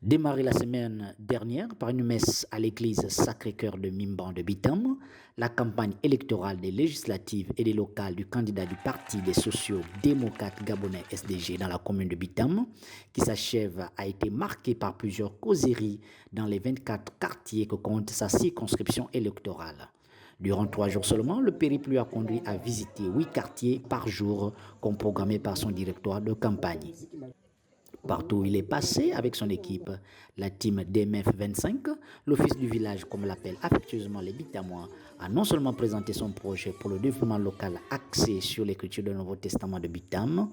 Démarré la semaine dernière par une messe à l'église Sacré-Cœur de Mimban de Bitam, la campagne électorale des législatives et des locales du candidat du Parti des sociaux-démocrates gabonais SDG dans la commune de Bitam, qui s'achève, a été marquée par plusieurs causeries dans les 24 quartiers que compte sa circonscription électorale. Durant 3 jours seulement, le périple lui a conduit à visiter 8 quartiers par jour, comme programmé par son directoire de campagne. Partout où il est passé avec son équipe, la team DMF 25, l'office du village, comme l'appellent affectueusement les Bitamois, a non seulement présenté son projet pour le développement local axé sur l'écriture du Nouveau Testament de Bitam,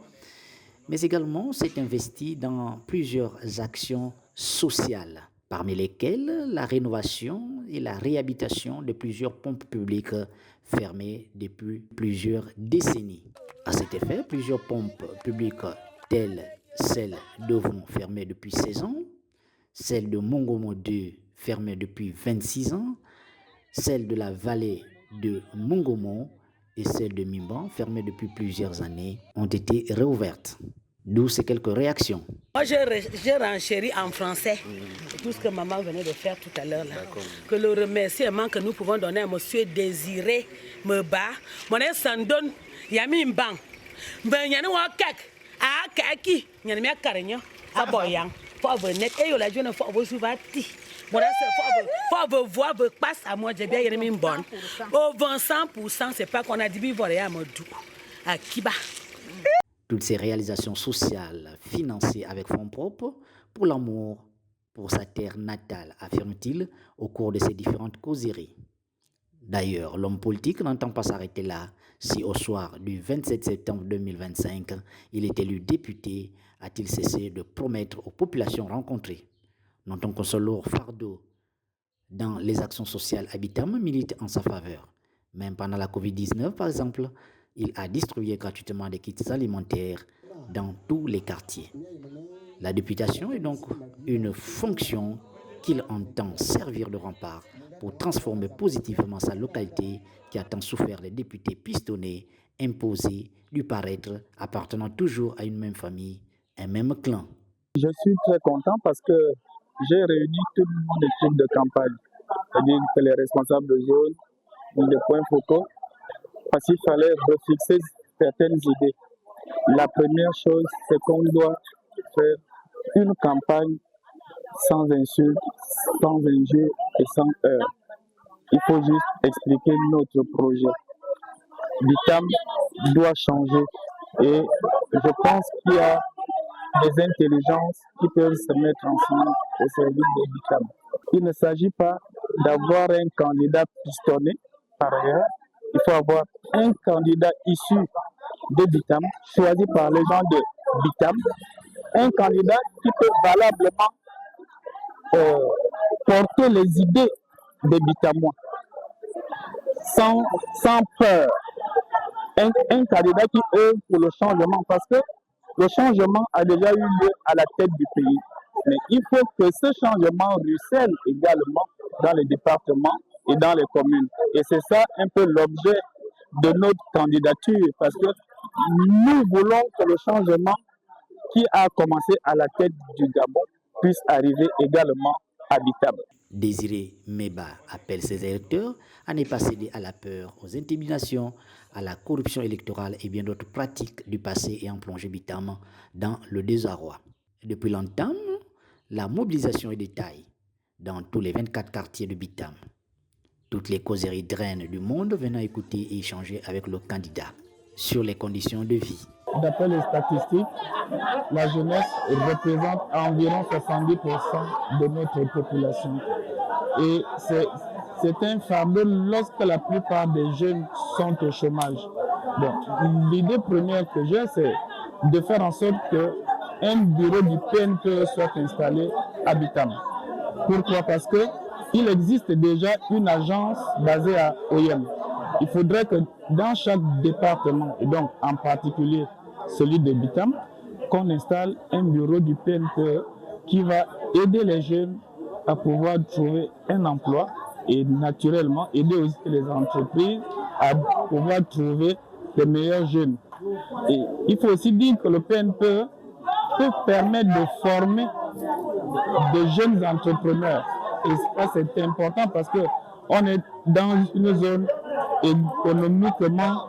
mais également s'est investi dans plusieurs actions sociales, parmi lesquelles la rénovation et la réhabilitation de plusieurs pompes publiques fermées depuis plusieurs décennies. À cet effet, plusieurs pompes publiques telles celle d'Ovon fermée depuis 16 ans, celle de Mongomo 2 fermée depuis 26 ans, celle de la vallée de Mongomo et celle de Mimban fermée depuis plusieurs années ont été réouvertes. D'où ces quelques réactions. Moi, j'ai renchéri en français tout ce que maman venait de faire tout à l'heure. Que le remerciement que nous pouvons donner à monsieur Désiré Meba, mon Sandon, Yami Mbang, Ben Yanouak, ah, Kaki, Yanamia Carignan, Aboyang, pour venir et la jeune fois vous souvati. Voilà, faut voir, passe à moi, j'ai bien aimé une bonne. Au 100%, c'est pas qu'on a dit vivre à Modou, à Kiba. Toutes ces réalisations sociales financées avec fonds propres pour l'amour, pour sa terre natale, affirme-t-il au cours de ces différentes causeries. D'ailleurs, l'homme politique n'entend pas s'arrêter là. Si au soir du 27 septembre 2025, il est élu député, a-t-il cessé de promettre aux populations rencontrées? Notons qu'un seul lourd fardeau dans les actions sociales habitables milite en sa faveur. Même pendant la Covid-19, par exemple, il a distribué gratuitement des kits alimentaires dans tous les quartiers. La députation est donc une fonction qu'il entend servir de rempart pour transformer positivement sa localité qui a tant souffert des députés pistonnés, imposés, du paraître, appartenant toujours à une même famille, un même clan. Je suis très content parce que j'ai réuni toute mon équipe de campagne, c'est-à-dire que les responsables de zone, des points focaux, parce qu'il fallait refixer certaines idées. La première chose, c'est qu'on doit faire une campagne sans insultes, sans injures et sans heurts. Il faut juste expliquer notre projet. Bitam doit changer et je pense qu'il y a des intelligences qui peuvent se mettre ensemble au service de Bitam. Il ne s'agit pas d'avoir un candidat pistonné par ailleurs. Il faut avoir un candidat issu de Bitam, choisi par les gens de Bitam, un candidat qui peut valablement porter les idées des Bitamois, sans peur. Un candidat qui œuvre pour le changement, parce que le changement a déjà eu lieu à la tête du pays. Mais il faut que ce changement ruisselle également dans les départements et dans les communes. Et c'est ça un peu l'objet de notre candidature, parce que nous voulons que le changement qui a commencé à la tête du Gabon puisse arriver également habitable. Désiré Meba appelle ses électeurs à ne pas céder à la peur, aux intimidations, à la corruption électorale et bien d'autres pratiques du passé ayant plongé Bitam dans le désarroi. Depuis longtemps, la mobilisation est de taille dans tous les 24 quartiers de Bitam. Toutes les causeries drainent du monde venant écouter et échanger avec le candidat sur les conditions de vie. D'après les statistiques, la jeunesse représente environ 70% de notre population. Et c'est un fardeau lorsque la plupart des jeunes sont au chômage. Donc, l'idée première que j'ai, c'est de faire en sorte qu'un bureau du PNPE soit installé à Bitam. Pourquoi? Parce qu'il existe déjà une agence basée à Oyem. Il faudrait que dans chaque département, et donc en particulier celui de Bitam, qu'on installe un bureau du PNPE qui va aider les jeunes à pouvoir trouver un emploi et naturellement aider aussi les entreprises à pouvoir trouver les meilleurs jeunes. Et il faut aussi dire que le PNPE peut permettre de former de jeunes entrepreneurs. Et ça, c'est important parce qu'on est dans une zone économiquement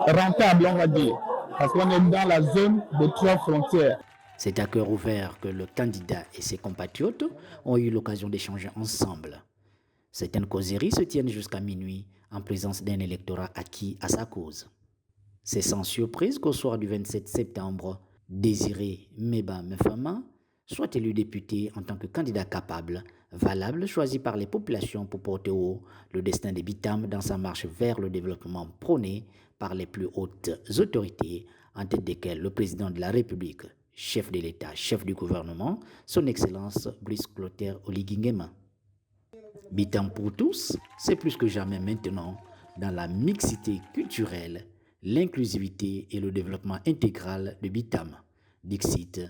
rentable, on va dire, parce qu'on est dans la zone de 3 frontières. C'est à cœur ouvert que le candidat et ses compatriotes ont eu l'occasion d'échanger ensemble. Certaines causeries se tiennent jusqu'à minuit en présence d'un électorat acquis à sa cause. C'est sans surprise qu'au soir du 27 septembre, Désiré Meba Mefama soit élu député en tant que candidat capable, valable, choisi par les populations pour porter haut le destin des Bitam dans sa marche vers le développement prôné par les plus hautes autorités, en tête desquelles le président de la République, chef de l'État, chef du gouvernement, son Excellence Brice Clotaire Oligui Nguema. Bitam pour tous, c'est plus que jamais maintenant dans la mixité culturelle, l'inclusivité et le développement intégral de Bitam. Dixit,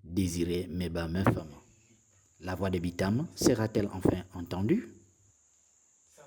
Désiré Meba Mefama. La voix de Bitam sera-t-elle enfin entendue?